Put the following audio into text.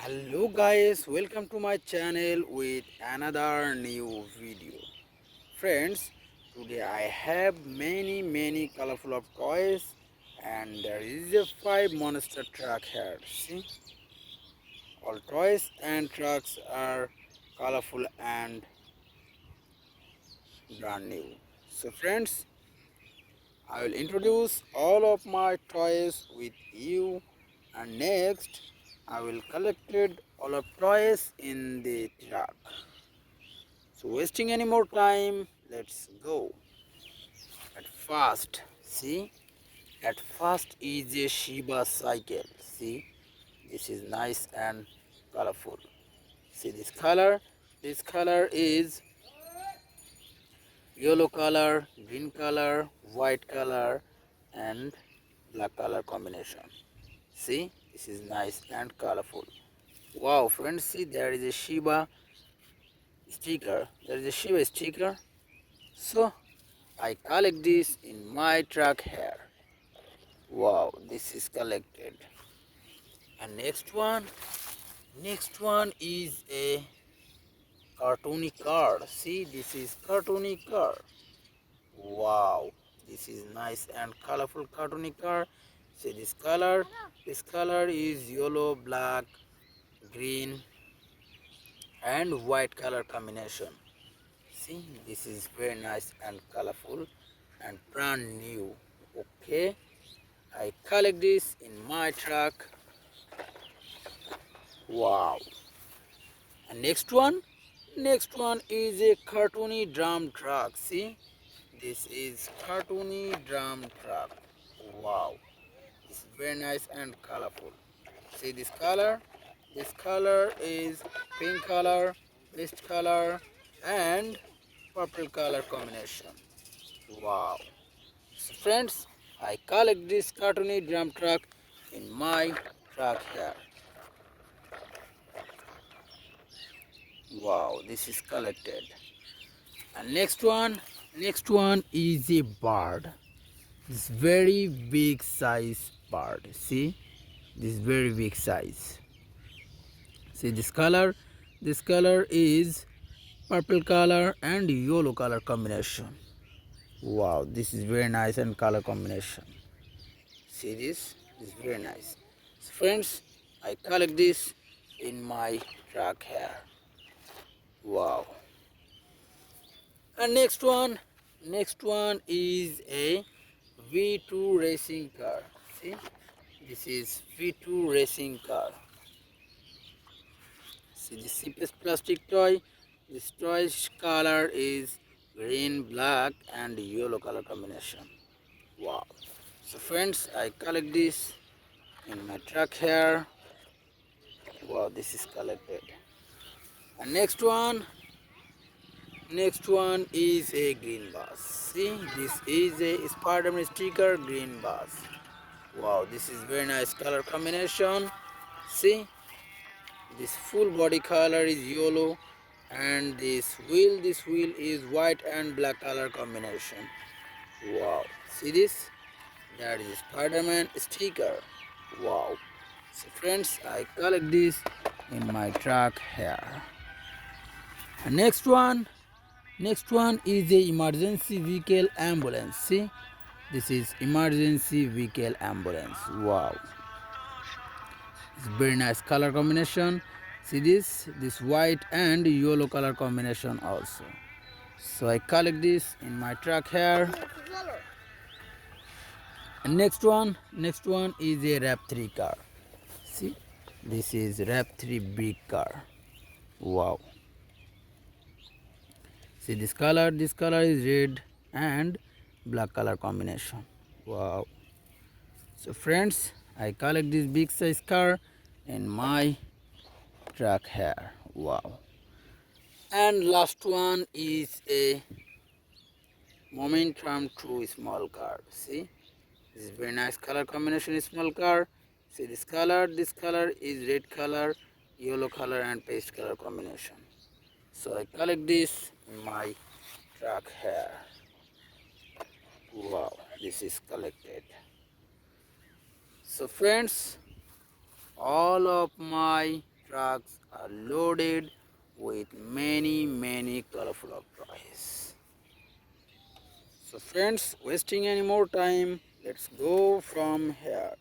Hello guys, welcome to my channel with another new video. Friends, today I have many colorful of toys and there is a 5 monster truck here. See, all toys and trucks are colorful and brand new. So friends, I will introduce all of my toys with you, and next I will collected all of toys in the truck. So wasting any more time, let's go. At first, see, at first is a Shiba cycle. See, this is nice and colorful. See this color is yellow color, green color, white color and black color combination. See, this is nice and colorful. Wow friends, see there is a Shiba sticker. There is a Shiba sticker. So I collect this in my truck here. Wow, this is collected. And next one is a cartoony car. See, this is cartoony car. Wow, this is nice and colorful cartoony car. See this color is yellow, black, green and white color combination. See, this is very nice and colorful and brand new. Okay, I collect this in my truck. Wow. And next one is a cartoony drum truck. See, this is cartoony drum truck. Wow, it's very nice and colorful. See this color is pink color, mist color and purple color combination. Wow. So friends, I collect this cartoony drum truck in my truck here. Wow, this is collected. And next one is a bird. This very big size bird. See, this very big size. See this color is purple color and yellow color combination. Wow, this is very nice and color combination. See this is very nice. So friends, I collect this in my truck here. Wow. And next one is a V2 racing car. See, this is V2 racing car. See the cheapest plastic toy. This toy's color is green, black and yellow color combination. Wow. So friends, I collect this in my truck here. Wow, this is collected. And next one is a green bus. See, this is a Spider-Man sticker green bus. Wow, this is very nice color combination. See, this full body color is yellow and this wheel is white and black color combination. Wow, see this? That is Spider-Man sticker. Wow. So friends, I collect this in my truck here. And next one is a emergency vehicle ambulance. See, this is emergency vehicle ambulance. Wow, it's very nice color combination. See this white and yellow color combination also. So I collect this in my truck here. And next one is a RAV3 car. See, this is RAV3 big car. Wow. See this color is red and black color combination. Wow. So friends, I collect this big size car in my truck here. Wow. And last one is a Momentum 2 small car. See, this is very nice color combination small car. See this color is red color, yellow color and paste color combination. So I collect this in my truck here. Wow, this is collected. So friends, all of my trucks are loaded with many colorful of toys. So friends, wasting any more time, let's go from here.